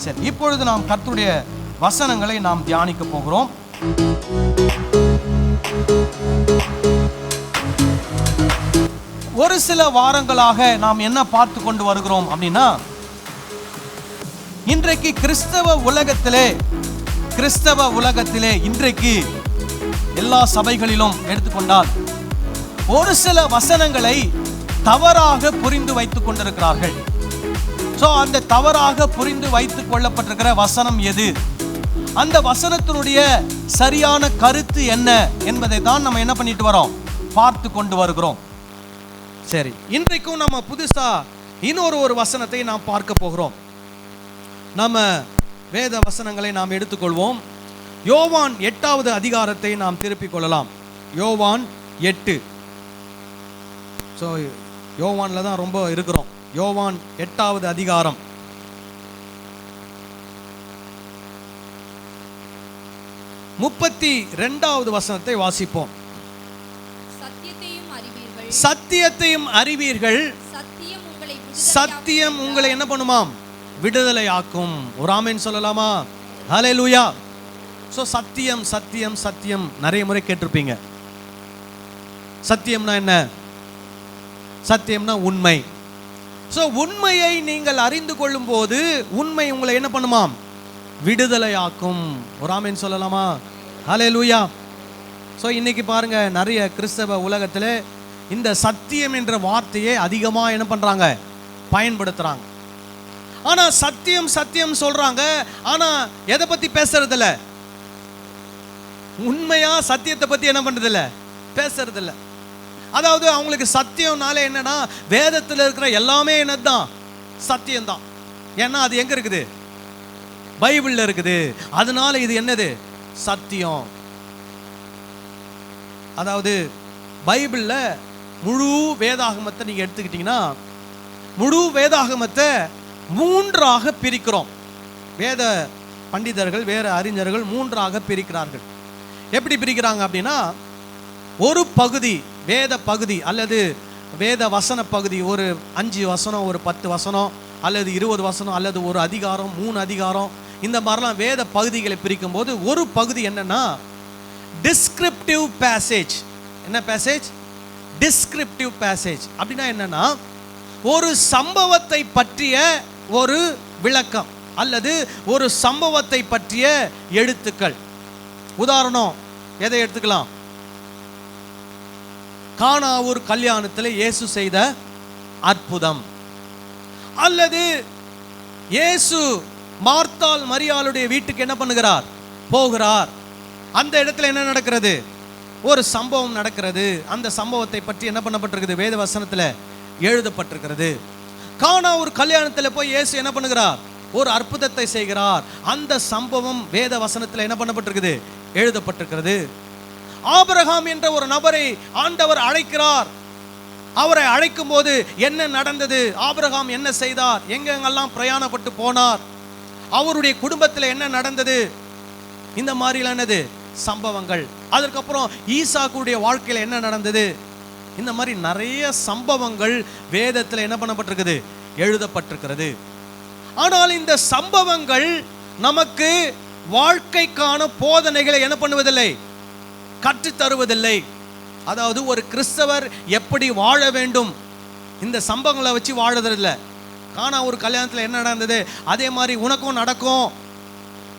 சரி, இப்பொழுது நாம் கர்த்தருடைய வசனங்களை நாம் தியானிக்க போகிறோம். ஒரு சில வாரங்களாக நாம் என்ன பார்த்து கொண்டு வருகிறோம் அப்படின்னா, இன்றைக்கு கிறிஸ்தவ உலகத்திலே இன்றைக்கு எல்லா சபைகளிலும் எடுத்துக்கொண்டால் ஒரு சில வசனங்களை தவறாக புரிந்து வைத்துக் கொண்டிருக்கிறார்கள். அந்த தவறாக புரிந்து வைத்துக் கொள்ளப்பட்டிருக்கிற வசனம் எது, அந்த வசனத்தினுடைய சரியான கருத்து என்ன என்பதை தான் நம்ம என்ன பண்ணிட்டு வரோம், பார்த்து கொண்டு வருகிறோம். சரி, இன்றைக்கும் நம்ம புதுசா இன்னொரு வசனத்தை நாம் பார்க்க போகிறோம். நம்ம வேத வசனங்களை நாம் எடுத்துக்கொள்வோம். யோவான் 8வது அதிகாரத்தை நாம் திருப்பிக் கொள்ளலாம். யோவான் 8. யோவான்ல தான் ரொம்ப இருக்கிறோம். யோவான் 8வது அதிகாரம் 32வது வசனத்தை வாசிப்போம். சத்தியத்தையும் அறிவீர்கள், சத்தியம் உங்களை என்ன பண்ணுமாம், விடுதலையாக்கும். ஒரு ஆமென் சொல்லலாமா? ஹல்லேலூயா. சத்தியம் சத்தியம் சத்தியம் நிறைய முறை கேட்டிருப்பீங்க. சத்தியம்னா என்ன? சத்தியம்னா உண்மை. உண்மையை நீங்கள் அறிந்து கொள்ளும் போது உண்மை உங்களை என்ன பண்ணுமாம், விடுதலையாக்கும். ஒரு ஆமென் சொல்லலாமா? ஹல்லேலூயா. இன்னைக்கு பாருங்க, நிறைய கிறிஸ்தவ உலகத்தில் இந்த சத்தியம் என்ற வார்த்தையை அதிகமாக என்ன பண்றாங்க, பயன்படுத்துறாங்க. ஆனா சத்தியம் சத்தியம் சொல்றாங்க, ஆனா எதை பத்தி பேசுறது இல்ல, உண்மையா சத்தியத்தை பத்தி என்ன பண்றது இல்ல, பேசுறது இல்ல. அதாவது அவங்களுக்கு சத்தியம்னாலே என்னன்னா, வேதத்தில் இருக்கிற எல்லாமே என்னதான் சத்தியம்தான். ஏன்னா அது எங்க இருக்குது, பைபிள்ல இருக்குது. அதனால இது என்னது, சத்தியம். அதாவது பைபிள்ல முழு வேதாகமத்தை நீங்க எடுத்துக்கிட்டீங்கன்னா, முழு வேதாகமத்தை 3ஆக பிரிக்கிறோம். வேத பண்டிதர்கள், வேற அறிஞர்கள் 3ஆக பிரிக்கிறார்கள். எப்படி பிரிக்கிறாங்க அப்படின்னா, ஒரு பகுதி வேத பகுதி அல்லது வேத வசன பகுதி, ஒரு 5 வசனம், ஒரு 10 வசனம் அல்லது 20 வசனம் அல்லது ஒரு அதிகாரம், 3 அதிகாரம், இந்த மாதிரிலாம் வேத பகுதிகளை பிரிக்கும் போது ஒரு பகுதி என்னன்னா டிஸ்கிரிப்டிவ் பேசேஜ். என்ன பேசேஜ்? Descriptive passage. அப்படின்னா என்னன்னா, ஒரு சம்பவத்தை பற்றிய ஒரு விளக்கம் அல்லது ஒரு சம்பவத்தை பற்றிய எழுத்துக்கள். உதாரணம் எதை எடுத்துக்கலாம்? கானாவூர் கல்யாணத்தில் இயேசு செய்த அற்புதம், அல்லது இயேசு மார்த்தாள் மரியாளுடைய வீட்டுக்கு என்ன பண்ணுகிறார், போகிறார். அந்த இடத்துல என்ன நடக்கிறது, ஒரு சம்பவம் நடக்கிறது. அந்த சம்பவத்தை பற்றி என்ன பண்ணப்பட்டிருக்குது, வேத வசனத்தில் எழுதப்பட்டிருக்கிறது. கானாவூர் கல்யாணத்தில் போய் இயேசு என்ன பண்ணுகிறார், ஒரு அற்புதத்தை செய்கிறார். அந்த சம்பவம் வேத வசனத்தில் என்ன பண்ணப்பட்டிருக்குது, எழுதப்பட்டிருக்கிறது. ஆபிரகாம் என்ற ஒரு நபரை ஆண்டவர் அழைக்கிறார். அவரை அழைக்கும் போது என்ன நடந்தது, ஆபிரகாம் என்ன செய்தார், எங்கெங்கெல்லாம் பிரயாணப்பட்டு போனார், அவருடைய குடும்பத்தில் என்ன நடந்தது, இந்த மாதிரிலானது சம்பவங்கள். அதற்கப்புறம் ஈசாக்குடைய வாழ்க்கையில் என்ன நடந்தது, இந்த மாதிரி நிறைய சம்பவங்கள் வேதத்தில் என்ன பண்ணப்பட்டிருக்குது, எழுதப்பட்டிருக்கிறது. ஆனால் இந்த சம்பவங்கள் நமக்கு வாழ்க்கைக்கான போதனைகளை என்ன பண்ணுவதில்லை, கற்றுத்தருவதில்லை. அதாவது ஒரு கிறிஸ்தவர் எப்படி வாழ வேண்டும், இந்த சம்பவங்களை வச்சு வாழறதில்லை. கானாவூர் கல்யாணத்தில் என்ன நடந்தது அதே மாதிரி உனக்கும்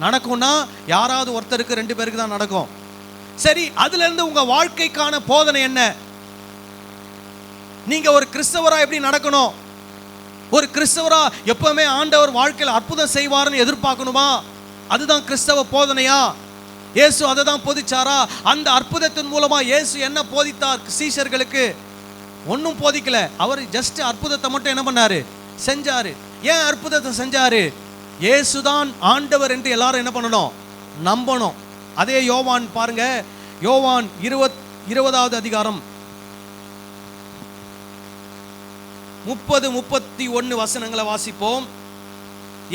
நடக்கும்னா யாராவது ஒருத்தருக்கு 2 பேருக்கு தான் நடக்கும். சரி, அதுல இருந்து உங்க வாழ்க்கைக்கான போதனை என்ன? நீங்க ஒரு கிறிஸ்தவரா எப்படி நடக்கணும்? ஒரு கிறிஸ்தவரா எப்பவுமே ஆண்டவர் வாழ்க்கையில் அற்புதம் செய்வார்னு எதிர்பார்க்கணுமா? அதுதான் கிறிஸ்தவ போதனையா? இயேசு அதை தான் போதிச்சாரா? அந்த அற்புதத்தின் மூலமா இயேசு என்ன போதித்தார் சீஷர்களுக்கு? ஒன்றும் போதிக்கல. அவர் ஜஸ்ட் அற்புதத்தை மட்டும் என்ன பண்ணாரு, செஞ்சாரு. ஏன் அற்புதத்தை செஞ்சாரு? இயேசுதான் ஆண்டவர் என்று எல்லாரும் என்ன பண்ணணும், நம்பணும். அதே யோவான் பாருங்க, யோவான் 20வது அதிகாரம் 30-31 வசனங்களை வாசிப்போம்.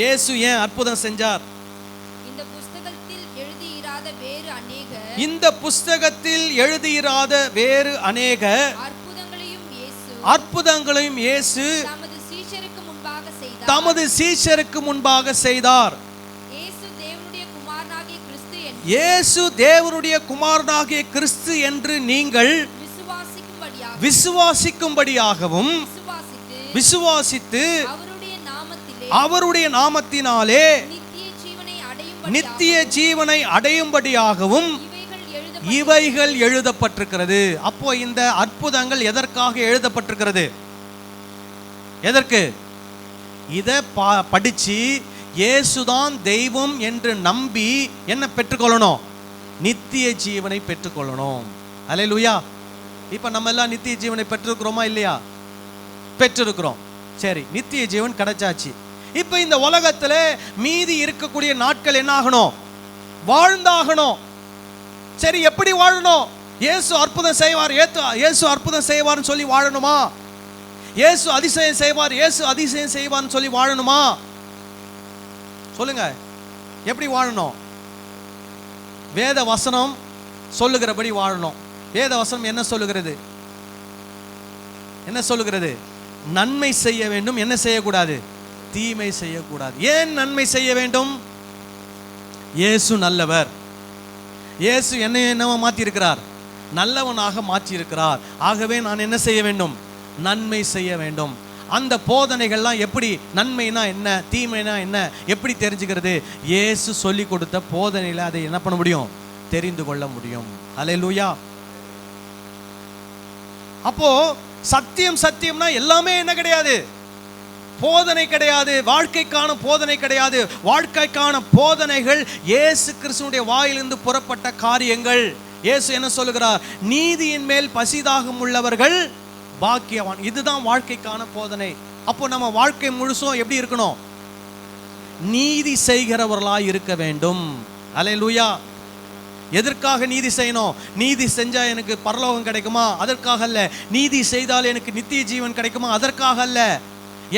இயேசு ஏன் அற்புதம் செஞ்சார்? இந்த புஸ்தகத்தில் எழுதியிராத வேறு அநேக அற்புதங்களையும் இயேசு தமது சீஷருக்கு முன்பாக செய்தார். இயேசு தேவனுடைய குமாரனாகிய கிறிஸ்து என்று நீங்கள் விசுவாசிக்கும்படியாகவும் விசுவாசித்து அவருடைய நாமத்தினாலே நித்திய ஜீவனை அடையும்படியாகவும் இவைகள் எழுதப்பட்டிருக்கிறது. அப்போ இந்த அற்புதங்கள் எதற்காக எழுதப்பட்டிருக்கிறது? எதற்கு? இதை படிச்சு இயேசுதான் தெய்வம் என்று நம்பி என்ன பெற்றுக்கொள்ளணும்? நித்திய ஜீவனை பெற்றுக்கொள்ளணும். அல்லேலூயா. இப்ப நம்ம எல்லாம் நித்திய ஜீவனை பெற்றிருக்கிறோமா இல்லையா? பெற்றிருக்கிறோம். சரி, நித்திய ஜீவன் கிடைச்சாச்சு. இப்ப இந்த உலகத்துல மீதி இருக்கக்கூடிய நாட்கள் என்ன ஆகணும்? வாழ்ந்தாகணும். சரி, எப்படி வாழணும்? இயேசு அற்புதம் செய்வார், இயேசு அற்புதம் செய்வார்னு சொல்லி வாழணுமா? இயேசு அதிசயம் செய்வார், இயேசு அதிசயம் செய்வார்னு சொல்லி வாழணுமா? சொல்லுங்க, எப்படி வாழணும்? வேத வசனம் சொல்லுகிறபடி வாழணும். வேத வசனம் என்ன சொல்லுகிறது? என்ன சொல்லுகிறது? நன்மை செய்ய வேண்டும். என்ன செய்யக்கூடாது? தீமை செய்யக்கூடாது. ஏன் நன்மை செய்ய வேண்டும்? இயேசு நல்லவர். இயேசு என்னவா மாற்றி இருக்கிறார்? நல்லவனாக மாற்றி இருக்கிறார். ஆகவே நான் என்ன செய்ய வேண்டும்? நன்மை செய்ய வேண்டும். அந்த போதனைகள்லாம் எப்படி, நன்மைனா என்ன, தீமைனா என்ன, எப்படி தெரிஞ்சுக்கிறது? இயேசு சொல்லி கொடுத்த போதனையில அதை என்ன பண்ண முடியும்? தெரிந்து கொள்ள முடியும். அல்லேலூயா. அப்போ சத்தியம் சத்தியம்னா எல்லாமே என்ன கிடையாது? போதனை கிடையாது. வாழ்க்கைக்கான போதனை கிடையாது. வாழ்க்கைக்கான போதனைகள் இயேசு கிறிஸ்துவினுடைய வாயிலிருந்து புறப்பட்ட காரியங்கள். இயேசு என்ன சொல்லுகிறார்? நீதியின் மேல் பசிதாகம் உள்ளவர்கள் பாக்கியவான். இதுதான் வாழ்க்கைக்கான போதனை. அப்போ நம்ம வாழ்க்கை முழுசும் எப்படி இருக்கணும்? நீதி செய்கிறவர்களாய் இருக்க வேண்டும். அல்லேலூயா. எதற்காக நீதி செய்யணும்? நீதி செஞ்சா எனக்கு பரலோகம் கிடைக்குமா? அதற்காக அல்ல. நீதி செய்தால் எனக்கு நித்திய ஜீவன் கிடைக்குமா? அதற்காக அல்ல.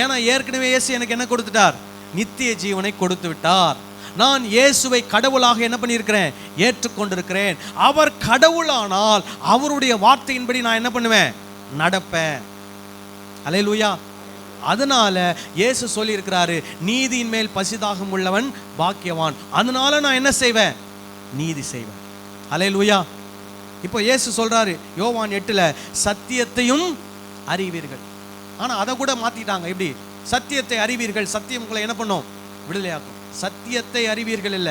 ஏன்னா ஏற்கனவே இயேசு எனக்கு என்ன கொடுத்துட்டார்? நித்திய ஜீவனை கொடுத்து விட்டார். நான் இயேசுவை கடவுளாக என்ன பண்ணியிருக்கிறேன்? ஏற்றுக்கொண்டிருக்கிறேன். அவர் கடவுளானால் அவருடைய வார்த்தையின்படி நான் என்ன பண்ணுவேன்? நடப்பேன். அல்லேலூயா. அதனால இயேசு சொல்லி இருக்கிறாரு, நீதியின் மேல் பசிதாகம் உள்ளவன் பாக்கியவான். அதனால நான் என்ன செய்வேன்? நீதி செய்வேன். அல்லேலூயா. இப்போ இயேசு சொல்றாரு யோவான் 8ல, சத்தியத்தையும் அறிவீர்கள். ஆனா அதை கூட மாத்திட்டாங்க. எப்படி? சத்தியத்தை அறிவீர்கள். சத்தியம் உங்களை என்ன பண்ணும்? விடுதலையாக்கும். சத்தியத்தை அறிவீர்கள் இல்ல,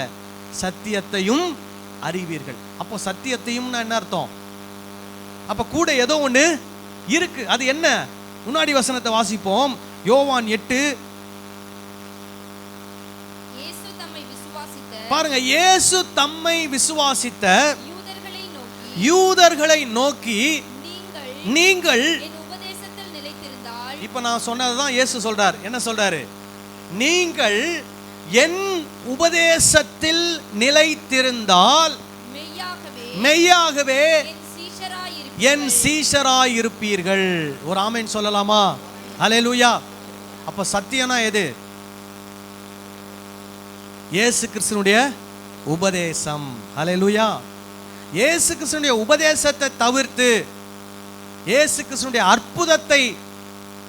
சத்தியத்தையும் அறிவீர்கள். அப்போ சத்தியத்தையும் என்ன அர்த்தம்? அப்ப கூட ஏதோ ஒண்ணு இருக்கு. அது என்ன? முன்னாடி வசனத்தை வாசிப்போம். யோவான் 8 பாருங்க. இயேசு தம்மை விசுவாசித்த யூதர்களை நோக்கி நீங்கள், இப்ப நான் சொன்னதுதான் இயேசு சொல்றார். என்ன சொல்றாரு? நீங்கள் என் உபதேசத்தில் நிலைத்திருந்தால் மெய்யாகவே என் சீஷராய் இருப்பீர்கள். ஒரு ஆமென் சொல்லலாமா? அல்லேலூயா. அப்ப சத்தியம்னா எது? இயேசு கிறிஸ்துவினுடைய உபதேசம். அல்லேலூயா. இயேசு கிறிஸ்துவினுடைய உபதேசத்தை தவிர்த்து இயேசு கிறிஸ்துவினுடைய அற்புதத்தை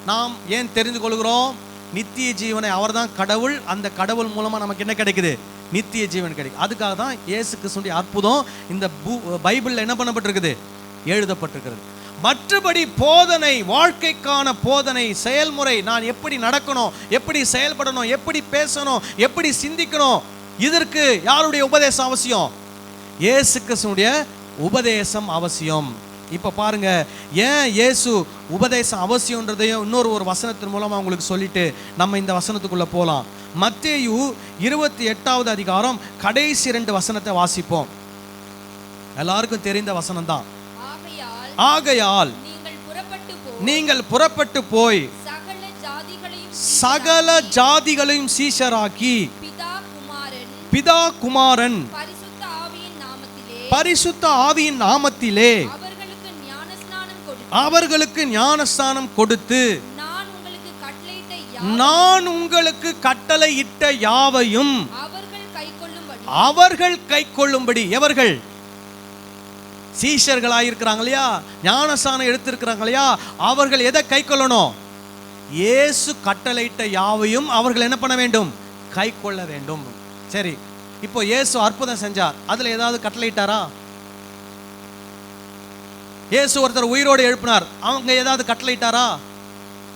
நாம் ஏன் தெரிந்து கொள்கிறோம்? நித்திய ஜீவனை, அவர்தான் கடவுள். அந்த கடவுள் மூலமா நமக்கு என்ன கிடைக்குது? நித்திய ஜீவன் கிடைக்கும். அதுக்காக தான் இயேசு கிறிஸ்துவினுடைய அற்புதம் இந்த பைபிள்ல என்ன பண்ணப்பட்டிருக்குது? எழுதப்பட்டிருக்கிறது. மற்றபடி போதனை, வாழ்க்கைக்கான போதனை, செயல்முறை, நான் எப்படி நடக்கணும், எப்படி செயல்படணும், எப்படி பேசணும், எப்படி சிந்திக்கணும், இதற்கு யாருடைய உபதேசம் அவசியம்? இயேசு கிறிஸ்துவினுடைய உபதேசம் அவசியம். இப்ப பாருங்க, ஏன் இயேசு உபதேசம் அவசியம்ன்றதையும் இன்னொரு வசனத்தின் மூலமா உங்களுக்கு சொல்லிட்டு நம்ம இந்த வசனத்துக்குள்ள போலாம். மத்தேயு 28வது அதிகாரம் கடைசி 2 வசனத்தை வாசிப்போம். எல்லாருக்கும் தெரிந்த வசனம் தான். ஆகையால் நீங்கள் புறப்பட்டு போய் சகல ஜாதிகளையும் சீஷராக்கி பிதா குமாரன் பரிசுத்த ஆவியின் நாமத்திலே அவர்களுக்கு ஞானஸ்நானம் கொடுத்து நான் உங்களுக்கு கட்டளையிட்ட யாவையும் அவர்கள் கைக்கொள்ளும்படி. எவர்கள்? சீஷர்களாக இருக்கிறாங்க இல்லையா, ஞானஸ்நானம் எடுத்திருக்கிறாங்க இல்லையா, அவர்கள் எதை கைக்கொள்ளணும்? இயேசு கட்டளையிட்ட யாவையும் அவர்கள் என்ன பண்ண வேண்டும்? கை கொள்ள வேண்டும். சரி, இப்போ இயேசு அற்புதம் செஞ்சார், அதுல ஏதாவது கட்டளையிட்டாரா? இயேசு ஒருத்தர் உயிரோடு எழுப்பினார், அவங்க ஏதாவது கட்டளையிட்டாரா?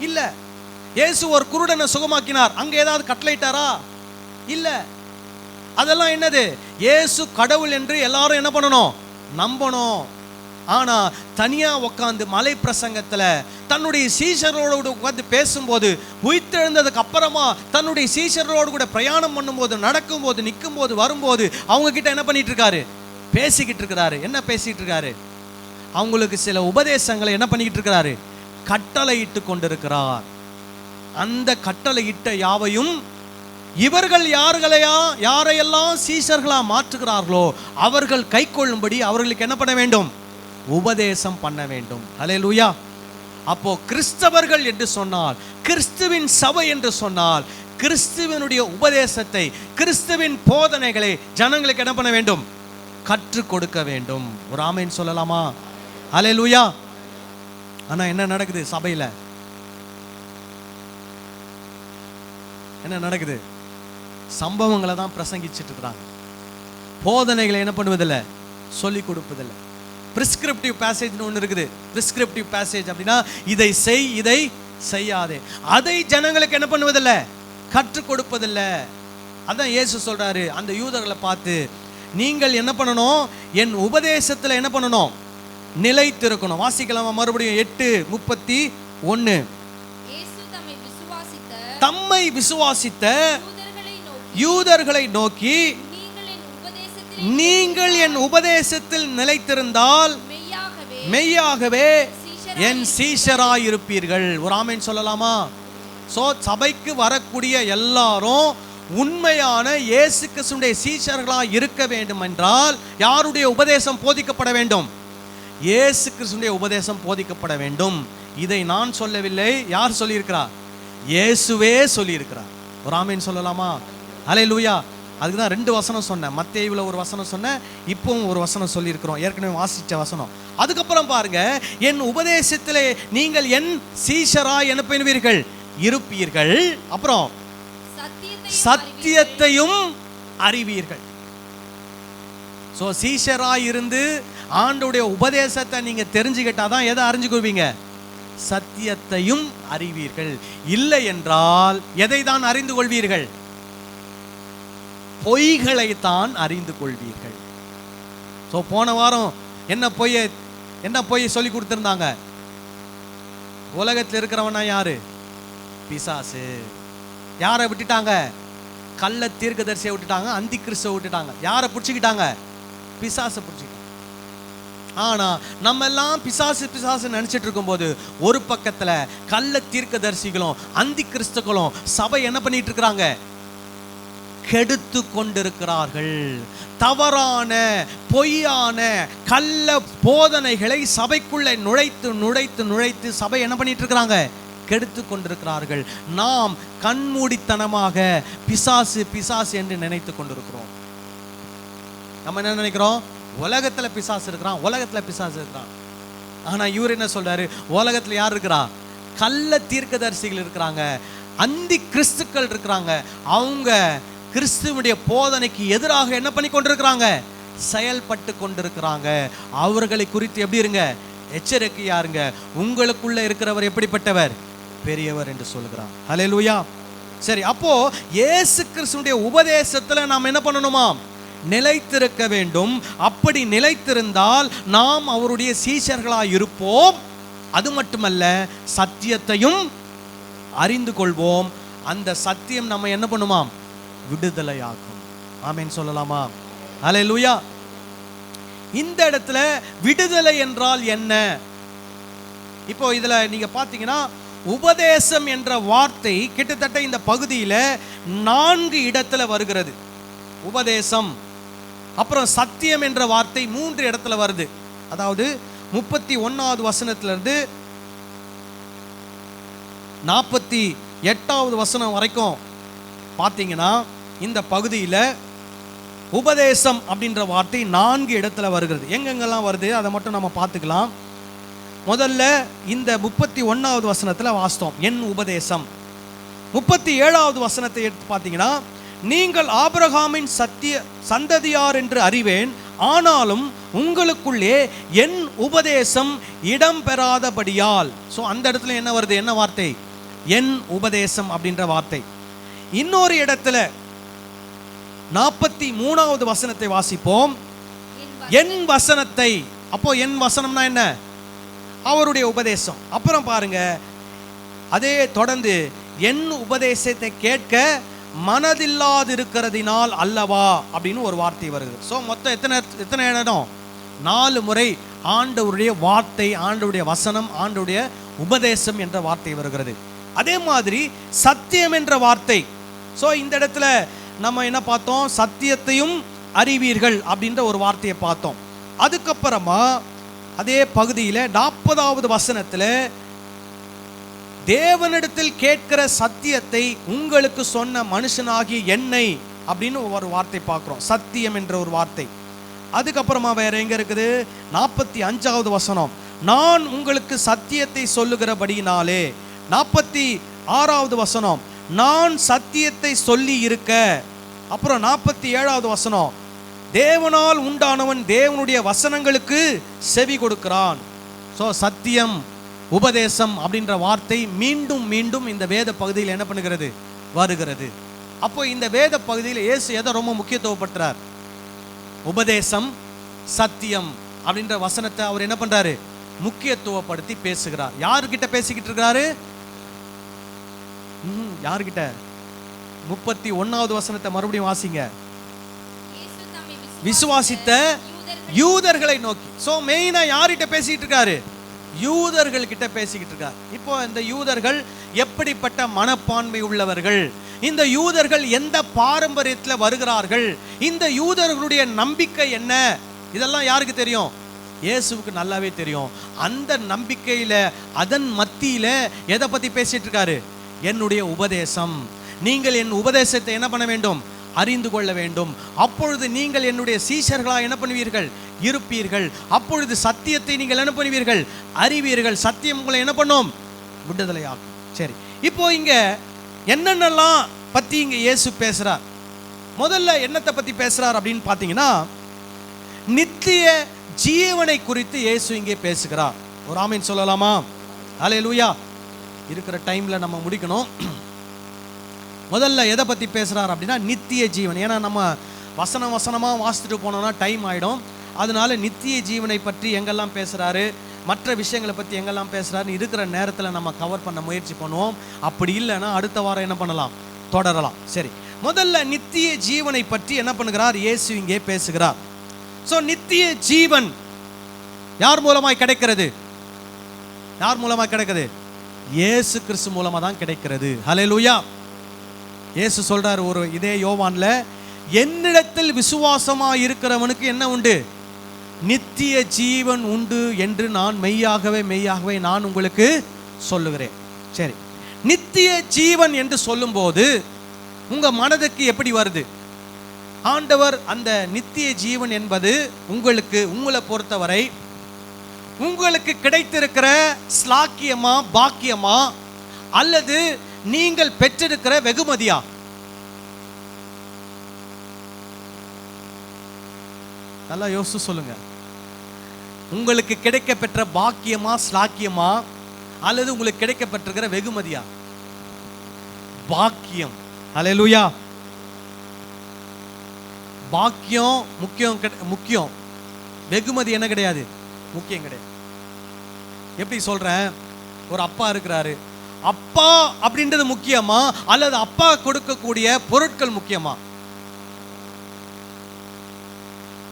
இல்ல. இயேசு ஒரு குருடனை சுகமாக்கினார், அங்க ஏதாவது கட்டளையிட்டாரா? இல்ல. அதெல்லாம் என்னது? இயேசு கடவுள் என்று எல்லாரும் என்ன பண்ணணும்? நம்பணும். ஆனா தனியா உட்கார்ந்து மலை பிரசங்கத்துல தன்னுடைய சீஷர்களோடு உட்கார்ந்து பேசும்போது, உயிர்த்தெழுந்ததுக்கு அப்புறமா தன்னுடைய சீஷர்களோடு கூட பிரயாணம் பண்ணும்போது, நடக்கும்போது, நிற்கும் போது, வரும்போது அவங்க கிட்ட என்ன பண்ணிட்டு இருக்காரு? பேசிக்கிட்டு இருக்கிறாரு. என்ன பேசிட்டு இருக்காரு? அவங்களுக்கு சில உபதேசங்களை என்ன பண்ணிக்கிட்டு இருக்கிறாரு? கட்டளையிட்டு கொண்டிருக்கிறார். அந்த கட்டளையிட்ட யாவையும் இவர்கள் யாரையெல்லாம் சீஷர்களா மாற்றுகிறார்களோ அவர்கள் கை கொள்ளும்படி அவர்களுக்கு என்ன பண்ண வேண்டும்? உபதேசம் பண்ண வேண்டும். ஹல்லேலூயா. அப்போ கிறிஸ்தவர்கள் என்று சொன்னால், கிறிஸ்துவின் சபை என்று சொன்னால், கிறிஸ்துவனுடைய உபதேசத்தை, கிறிஸ்துவின் போதனைகளை ஜனங்களுக்கு என்ன பண்ண வேண்டும்? கற்றுக் கொடுக்க வேண்டும். ஒரு ஆமென் சொல்லலாமா? ஹல்லேலூயா. ஆனா என்ன நடக்குது சபையில? என்ன நடக்குது? சம்பவங்களை தான் பிரசங்கிச்சுட்டு இருக்கிறாங்க. போதனைகளை என்ன பண்ணுவதில்லை? சொல்லிக் கொடுப்பதில்லை. பிரிஸ்கிரிப்டிவ் பேசேஜ்னு ஒன்று இருக்குது. பிரிஸ்கிரிப்டிவ் பேசேஜ் அப்படின்னா இதை செய், இதை செய்யாதே. அதை ஜனங்களுக்கு என்ன பண்ணுவதில்லை? கற்றுக் கொடுப்பதில்லை. அதான் இயேசு சொல்றாரு அந்த யூதர்களை பார்த்து, நீங்கள் என்ன பண்ணணும்? என் உபதேசத்தில் என்ன பண்ணணும்? நிலைத்திருக்கணும். வாசிக்கலாமா மறுபடியும்? 8:31. தம்மை விசுவாசித்த யூதர்களை நோக்கி, நீங்கள் என் உபதேசத்தில் நிலைத்திருந்தால் மெய்யாகவே என் சீஷராயிருப்பீர்கள். ஒரு ஆமென் சொல்லலாமா? சோ சபைக்கு வரக்கூடிய எல்லாரும் உண்மையான இயேசு கிறிஸ்துவின் சீஷர்களாக இருக்க வேண்டும் என்றால் யாருடைய உபதேசம் போதிக்கப்பட வேண்டும்? இயேசு கிறிஸ்துவின் உபதேசம் போதிக்கப்பட வேண்டும். இதை நான் சொல்லவில்லை. யார் சொல்லியிருக்கிறார்? இயேசுவே சொல்லியிருக்கிறார். ஒரு ஆமென் சொல்லலாமா? ஹல்லேலூயா. அதுக்கு தான் 2 வசனம் சொன்னேன். மத்தேயுல ஒரு வசனம் சொன்னேன், இப்பவும் ஒரு வசனம் சொல்லியிருக்கிறோம், ஏற்கனவே வாசிச்ச வசனம். அதுக்கப்புறம் பாருங்க, என் உபதேசத்திலே நீங்கள் என் சீஷராய் என்ன பண்ணுவீர்கள்? இருப்பீர்கள். அப்புறம் சத்தியத்தையும் அறிவீர்கள். சோ சீஷராய் இருந்து ஆண்டவருடைய உபதேசத்தை நீங்க தெரிஞ்சுக்கிட்டாதான் எதை அறிஞ்சுக்குவீங்க? சத்தியத்தையும் அறிவீர்கள். இல்லை என்றால் எதை தான் அறிந்து கொள்வீர்கள்? பொய்களை தான் அறிந்து கொள்வீர்கள். சோ போன வாரம் என்ன பொய் சொல்லி கொடுத்திருந்தாங்க? உலகத்தில் இருக்கிறவனா யாரு? பிசாசு. யாரை விட்டுட்டாங்க? கள்ள தீர்க்கதரிசியை விட்டுட்டாங்க, அந்தி கிறிஸ்துவை விட்டுட்டாங்க. யாரை பிடிச்சிக்கிட்டாங்க? பிசாசை பிடிச்சிக்கிட்டாங்க. ஆனா நம்ம எல்லாம் பிசாசு நினைச்சிட்டு இருக்கும்போது ஒரு பக்கத்துல கள்ள தீர்க்கதரிசிகளும் அந்தி கிறிஸ்துக்களும் சபை என்ன பண்ணிட்டு இருக்கிறாங்க? கெடுத்து கொண்டிருக்கிறார்கள். தவறான பொய்யான கள்ள போதனைகளை சபைக்குள்ளே நுழைத்து சபை என்ன பண்ணிட்டு இருக்கிறாங்க? கெடுத்து கொண்டிருக்கிறார்கள். நாம் கண்மூடித்தனமாக பிசாசு என்று நினைத்து கொண்டிருக்கிறோம். நம்ம என்ன நினைக்கிறோம்? உலகத்துல பிசாசு இருக்கிறான். ஆனா இவர் என்ன சொல்றாரு? உலகத்துல யார் இருக்கிறா? கள்ள தீர்க்கதரிசிகள் இருக்கிறாங்க, அந்தி கிறிஸ்துக்கள் இருக்கிறாங்க. அவங்க கிறிஸ்துவுடைய போதனைக்கு எதிராக என்ன பண்ணி கொண்டிருக்கிறாங்க? செயல்பட்டு கொண்டிருக்கிறாங்க. அவர்களை குறித்து எப்படி இருங்க? எச்சரிக்கையா இருங்க. உங்களுக்குள்ள இருக்கிறவர் எப்படிப்பட்டவர்? பெரியவர் என்று சொல்கிறார். ஹல்லேலூயா. சரி, அப்போ இயேசு கிறிஸ்துவுடைய உபதேசத்துல நாம் என்ன பண்ணணுமா? நிலைத்திருக்க வேண்டும். அப்படி நிலைத்திருந்தால் நாம் அவருடைய சீஷர்களாய் இருப்போம். அது மட்டுமல்ல, சத்தியத்தையும் அறிந்து கொள்வோம். அந்த சத்தியம் நம்ம என்ன பண்ணுமாம்? விடுதலையாக்கும். ஆமென் சொல்லலாமா? ஹல்லேலூயா. இந்த இடத்துல விடுதலை என்றால் என்ன? இப்போ இதுல நீங்க பாத்தீங்கன்னா, உபதேசம் என்ற வார்த்தை கிட்டத்தட்ட இந்த பகுதியில 4 இடத்துல வருகிறது. உபதேசம், அப்புறம் சத்தியம் என்ற வார்த்தை 3 இடத்துல வருது. அதாவது 31வது வசனத்திலிருந்து 48வது வசனம் வரைக்கும் பார்த்தீங்கன்னா இந்த பகுதியில் உபதேசம் அப்படின்ற வார்த்தை 4 இடத்துல வருகிறது. எங்கெங்கெல்லாம் வருது அதை மட்டும் நம்ம பார்த்துக்கலாம். முதல்ல இந்த 31வது வசனத்தில் வாசித்தோம், என் உபதேசம். 37வது வசனத்தை எடுத்து பார்த்தீங்கன்னா, நீங்கள் ஆபிரகாமின் சந்ததியார் என்று அறிவேன், ஆனாலும் உங்களுக்குள்ளே என் உபதேசம் இடம் பெறாதபடியால். ஸோ அந்த இடத்துல என்ன வருது, என்ன வார்த்தை, என் உபதேசம் அப்படின்ற வார்த்தை. இன்னொரு இடத்துல 43வது வசனத்தை வாசிப்போம், என் வசனத்தை. அப்போ என் வசனம்னா என்ன, அவருடைய உபதேசம். அப்புறம் பாருங்க, அதே தொடர்ந்து என் உபதேசத்தை கேட்க மனதில்லாதிருக்கிறதினால் அல்லவா அப்படின்னு ஒரு வார்த்தை வருது. ஸோ மொத்தம் எத்தனை இடம், 4 முறை ஆண்டவருடைய வார்த்தை, ஆண்டவருடைய வசனம், ஆண்டவருடைய உபதேசம் என்ற வார்த்தை வருகிறது. அதே மாதிரி சத்தியம் என்ற வார்த்தை. ஸோ இந்த இடத்துல நம்ம என்ன பார்த்தோம், சத்தியத்தையும் அறிவீர்கள் அப்படின்ற ஒரு வார்த்தையை பார்த்தோம். அதுக்கப்புறமா அதே பகுதியில் 40வது வசனத்தில் தேவனிடத்தில் கேட்கிற சத்தியத்தை உங்களுக்கு சொன்ன மனுஷனாகிய என்னை அப்படின்னு ஒரு வார்த்தை பார்க்குறோம், சத்தியம் என்ற ஒரு வார்த்தை. அதுக்கப்புறமா வேற எங்க இருக்குது, 45வது வசனம், நான் உங்களுக்கு சத்தியத்தை சொல்லுகிறபடினாலே. 46வது வசனம், நான் சத்தியத்தை சொல்லி இருக்க. அப்புறம் 47வது வசனம், தேவனால் உண்டானவன் தேவனுடைய வசனங்களுக்கு செவி கொடுக்கிறான். ஸோ சத்தியம், உபதேசம் அப்படின்ற வார்த்தை மீண்டும் மீண்டும் இந்த வேத பகுதியில் என்ன பண்ணுகிறது, வருகிறது. அப்போ இந்த வேத பகுதியில் இயேசு எதை ரொம்ப முக்கியத்துவப்படுத்துறார், உபதேசம், சத்தியம் அப்படின்ற வசனத்தை அவர் என்ன பண்றாரு, முக்கியத்துவப்படுத்தி பேசுகிறார். யாருக்கிட்ட பேசிக்கிட்டு இருக்கிறாரு, யாருக்கிட்ட, 31வது வசனத்தை மறுபடியும் வாசிங்க, விசுவாசித்த யூதர்களை நோக்கி. சோ மெயினா யார்கிட்ட பேசிட்டு இருக்காரு, யூதர்கள் கிட்ட பேசிக்கிட்டு இருக்கார். இப்போ இந்த யூதர்கள் எப்படிப்பட்ட மனப்பான்மை உள்ளவர்கள், இந்த யூதர்கள் எந்த பாரம்பரியத்தில் வருகிறார்கள், இந்த யூதர்களுடைய நம்பிக்கை என்ன, இதெல்லாம் யாருக்கு தெரியும், இயேசுவுக்கு நல்லாவே தெரியும். அந்த நம்பிக்கையில, அதன் மத்தியில எதை பத்தி பேசிட்டு இருக்காரு, என்னுடைய உபதேசம். நீங்கள் என் உபதேசத்தை என்ன பண்ண வேண்டும், அறிந்து கொள்ள வேண்டும். அப்பொழுது நீங்கள் என்னுடைய சீஷர்களா என்ன பண்ணுவீர்கள், இருப்பீர்கள். அப்பொழுது சத்தியத்தை நீங்கள் என்ன பண்ணுவீர்கள், அறிவீர்கள். சத்தியம் உங்களை என்ன பண்ணும், விடுதலையாகும். சரி, இப்போ இங்க என்னென்னலாம் பத்தி இங்க இயேசு பேசுறார். முதல்ல என்னத்தை பத்தி பேசுறார் அப்படின்னு பாத்தீங்கன்னா, நித்திய ஜீவனை குறித்து இயேசு இங்கே பேசுகிறார். ஒரு ஆமீன் சொல்லலாமா? ஹல்லேலூயா. இருக்கிற டைம்ல நம்ம முடிக்கணும். முதல்ல எதை பற்றி பேசுகிறார் அப்படின்னா, நித்திய ஜீவன். ஏன்னா நம்ம வசனமாக வாசித்துட்டு போனோம்னா டைம் ஆகிடும். அதனால நித்திய ஜீவனை பற்றி எங்கெல்லாம் பேசுகிறாரு, மற்ற விஷயங்களை பற்றி எங்கெல்லாம் பேசுகிறாருன்னு இருக்கிற நேரத்தில் நம்ம கவர் பண்ண முயற்சி பண்ணுவோம். அப்படி இல்லைன்னா அடுத்த வாரம் என்ன பண்ணலாம், தொடரலாம். சரி, முதல்ல நித்திய ஜீவனை பற்றி என்ன பண்ணுகிறார் இயேசு இங்கே பேசுகிறார். ஸோ நித்திய ஜீவன் யார் மூலமாய் கிடைக்கிறது, யார் மூலமாய் கிடைக்கிறது, இயேசு கிறிஸ்து மூலமாக தான் கிடைக்கிறது. ஹல்லேலூயா. இயேசு சொல்றார் ஒரு இதே யோவான்ல, என்னிடத்தில் விசுவாசமா இருக்கிறவனுக்கு என்ன உண்டு, நித்திய ஜீவன் உண்டு என்று நான் மெய்யாகவே நான் உங்களுக்கு சொல்லுகிறேன். சரி, நித்திய ஜீவன் என்று சொல்லும்போது உங்க மனதுக்கு எப்படி வருது, ஆண்டவர் அந்த நித்திய ஜீவன் என்பது உங்களை பொறுத்தவரை உங்களுக்கு கிடைத்திருக்கிற ஸ்லாக்கியமா, பாக்கியமா, அல்லது நீங்கள் பெற்றிருக்கிற வெகுமதியா? நல்லா யோசிச்சு சொல்லுங்க. உங்களுக்கு கிடைக்க பெற்ற பாக்கியமா, ஸ்லாக்கியமா, அல்லது உங்களுக்கு கிடைக்க பெற்றிருக்கிற வெகுமதியா? பாக்கியம். ஹல்லேலூயா. பாக்கியம் முக்கியம், வெகுமதி என்ன கிடையாது, முக்கியம் கிடையாது. எப்படி சொல்றேன், ஒரு அப்பா இருக்கிறாரு, அப்பா அப்படின்றது முக்கியமா, அல்லது அப்பா கொடுக்கக்கூடிய பொருட்கள் முக்கியமா?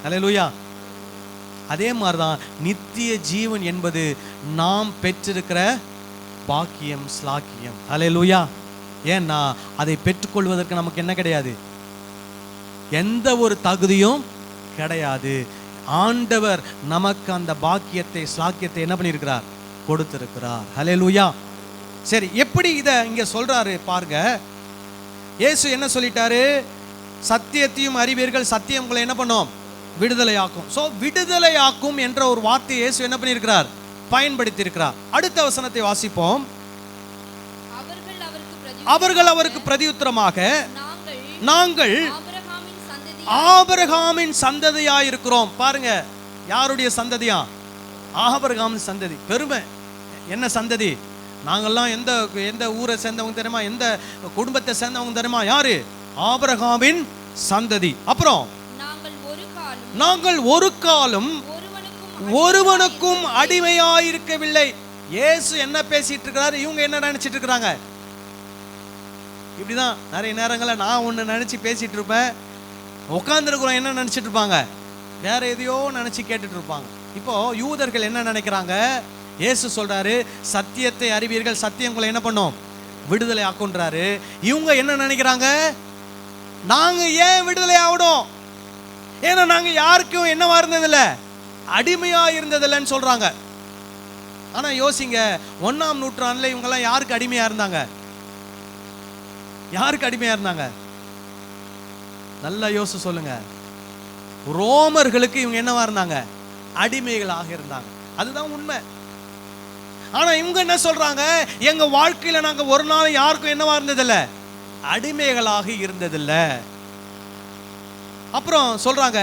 ஹல்லேலூயா. அதே மாதிரிதான் நித்திய ஜீவன் என்பது நாம் பெற்றிருக்கிற பாக்கியம், ஸ்லாக்கியம். ஹல்லேலூயா. ஏன்னா அதை பெற்றுக்கொள்வதற்கு நமக்கு என்ன கிடையாது, எந்த ஒரு தகுதியும் கிடையாது. ஆண்டவர் நமக்கு அந்த பாக்கியத்தை, ஸ்லாக்கியத்தை என்ன பண்ணியிருக்கிறார், கொடுத்திருக்கிறார். ஹல்லேலூயா. சரி, எப்படி இதை இங்க சொல்றாரு பாருங்க. இயேசு என்ன சொல்லிட்டாரு, சத்தியத்தையும் அறிவீர்கள், சத்தியம் உங்களை என்ன பண்ணும், விடுதலையாக்கும். ஸோ விடுதலையாக்கும் என்ற ஒரு வார்த்தை இயேசு என்ன பண்ணியிருக்கிறார், பயன்படுத்தி இருக்கிறார். அடுத்த வசனத்தை வாசிப்போம். அவர்கள் அவருக்கு பிரதியுத்தரமாக, நாங்கள் ஆபிரகாமின் சந்ததியாய் இருக்கிறோம். பாருங்க, யாருடைய சந்ததியா? ஆபிரகாமின் சந்ததி. பெருமை. என்ன சந்ததி? நாங்கெல்லாம் எந்த ஊரை சேர்ந்தவங்க தெரியுமா? எந்த குடும்பத்தை சேர்ந்தவங்க தெரியுமா? யாரு? ஆபிரகாமின் சந்ததி. அப்புறம் நாங்கள் ஒரு காலம் ஒருவனுக்கும் அடிமையாயிருக்கவில்லை. இயேசு என்ன பேசிட்டு இருக்கிறாரு, இவங்க என்ன நினைச்சிட்டு இருக்கிறாங்க? இப்படிதான் நிறைய நேரங்களில் நான் ஒன்று நினைச்சு பேசிட்டு இருப்பேன், உட்காந்துருக்கிறோம் என்ன நினைச்சிட்டு இருப்பாங்க? வேற எதையோ நினைச்சு கேட்டுட்டு இருப்பாங்க. இப்போ யூதர்கள் என்ன நினைக்கிறாங்க? இயேசு சொல்றாரு, சத்தியத்தை அறிவீர்கள், சத்தியம் உங்களை என்ன பண்ணும்? விடுதலை ஆக்குன்றாரு. இவங்க என்ன நினைக்கிறாங்க? நாங்க ஏன் விடுதலை ஆகணும்? ஏன்னா நாங்க யாருக்கும் என்னவா இருந்ததில்லை, அடிமையா இருந்ததில்லைன்னு சொல்றாங்க. ஆனா யோசிங்க, 1ஆம் நூற்றாண்டுல இவங்க எல்லாம் யாருக்கு அடிமையா இருந்தாங்க? யாருக்கு அடிமையா இருந்தாங்க? நல்லா யோசி சொல்லுங்க. ரோமர்களுக்கு இவங்க என்னவா இருந்தாங்க? அடிமைகளாக இருந்தாங்க. அதுதான் உண்மை. ஆனா இவங்க என்ன சொல்றாங்க? எங்க வாழ்க்கையில நாங்க ஒரு நாள் யாருக்கும் என்னவா இருந்ததில்ல, அடிமைகளாக இருந்ததில்ல. அப்புறம் சொல்றாங்க,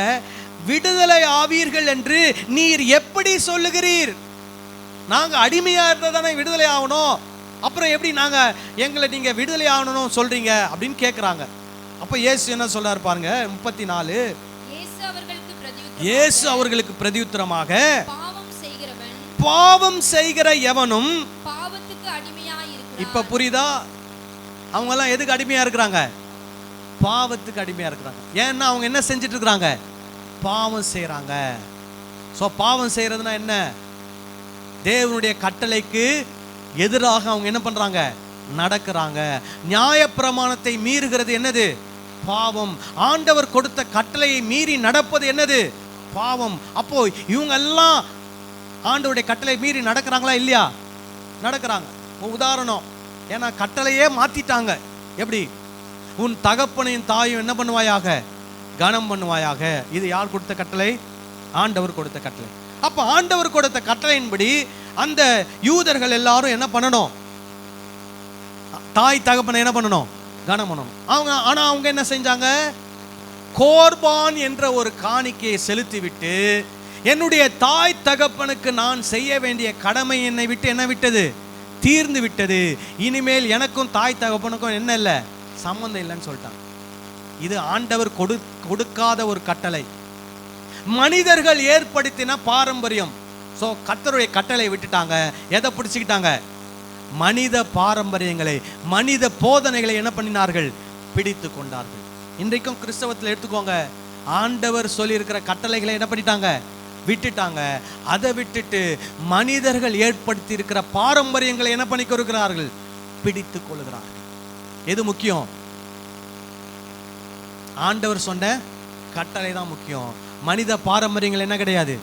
விடுதலை ஆவீர்கள் என்று நீர் எப்படி சொல்லுகிறீர்? நாங்க அடிமையா இருந்தா தானே விடுதலை ஆகணும், அப்புறம் எப்படி நாங்க எங்களை நீங்க விடுதலை ஆகணும் சொல்றீங்க அப்படின்னு கேட்கிறாங்க. அப்ப இயேசு என்ன சொல்றாரு பாருங்க, 34. இயேசு அவர்களுக்கு பிரதியுத்தரமாக, பாவம் செய்கிற எவனும் பாவத்துக்கு அடிமையாய் இருக்கிறான். இப்ப புரியுதா? அவங்க எல்லாம் எதுக்கு அடிமையா இருக்கிறாங்க? பாவத்துக்கு அடிமையா இருக்கிறாங்க. ஏன்னா அவங்க என்ன செஞ்சிட்டு இருக்கிறாங்க? பாவம் செய்யறாங்க. சோ பாவம் செய்யறதுனா என்ன? தேவனுடைய கட்டளைக்கு எதிராக அவங்க என்ன பண்றாங்க? நடக்கிறாங்க. நியாயப்பிரமாணத்தை மீறுகிறது என்னது? பாவம். ஆண்டவர் கொடுத்த கட்டளையை மீறி நடப்பது என்னது? பாவம். அப்போ இவங்க எல்லாம் ஆண்டவருடைய கட்டளை மீறி நடக்கிறாங்களா இல்லையா? நடக்கிறாங்க. உதாரணம், ஏன்னா கட்டளையே மாத்திட்டாங்க. எப்படி? உன் தகப்பனையும் தாயும் என்ன பண்ணுவாயாக? கனம் பண்ணுவாயாக. இது யார் கொடுத்த கட்டளை? ஆண்டவர் கொடுத்த கட்டளை. அப்ப ஆண்டவர் கொடுத்த கட்டளையின்படி அந்த யூதர்கள் எல்லாரும் என்ன பண்ணணும்? தாய் தகப்பனை என்ன பண்ணணும்? கனம் பண்ணணும். அவங்க என்ன செஞ்சாங்க? கோர்பான் என்ற ஒரு காணிக்கையை செலுத்தி விட்டு, என்னுடைய தாய் தகப்பனுக்கு நான் செய்ய வேண்டிய கடமை என்னை விட்டு என்ன விட்டது? தீர்ந்து விட்டது. இனிமேல் எனக்கும் தாய் தகப்பனுக்கும் என்ன இல்லை, சம்பந்தம் இல்லைன்னு சொல்லிட்டாங்க. இது ஆண்டவர் கொடுக்காத ஒரு கட்டளை, மனிதர்கள் ஏற்படுத்தின பாரம்பரியம். சோ கர்த்தருடைய கட்டளை விட்டுட்டாங்க. எதை பிடிச்சுக்கிட்டாங்க? மனித பாரம்பரியங்களை, மனித போதனைகளை என்ன பண்ணினார்கள்? பிடித்து கொண்டார்கள். இன்றைக்கும் கிறிஸ்தவத்தில் எடுத்துக்கோங்க, ஆண்டவர் சொல்லி இருக்கிற கட்டளைகளை என்ன பண்ணிட்டாங்க? விட்டுட்டாங்க. அதை விட்டுட்டு மனிதர்கள் ஏற்படுத்தி இருக்கிற பாரம்பரியங்களை என்ன பண்ணி கொடுக்கிறார்கள்? பிடித்து கொள்கிறார்கள். எது முக்கியம்? ஆண்டவர் சொன்ன கட்டளை தான் முக்கியம். மனித பாரம்பரியங்கள் என்ன கிடையாது,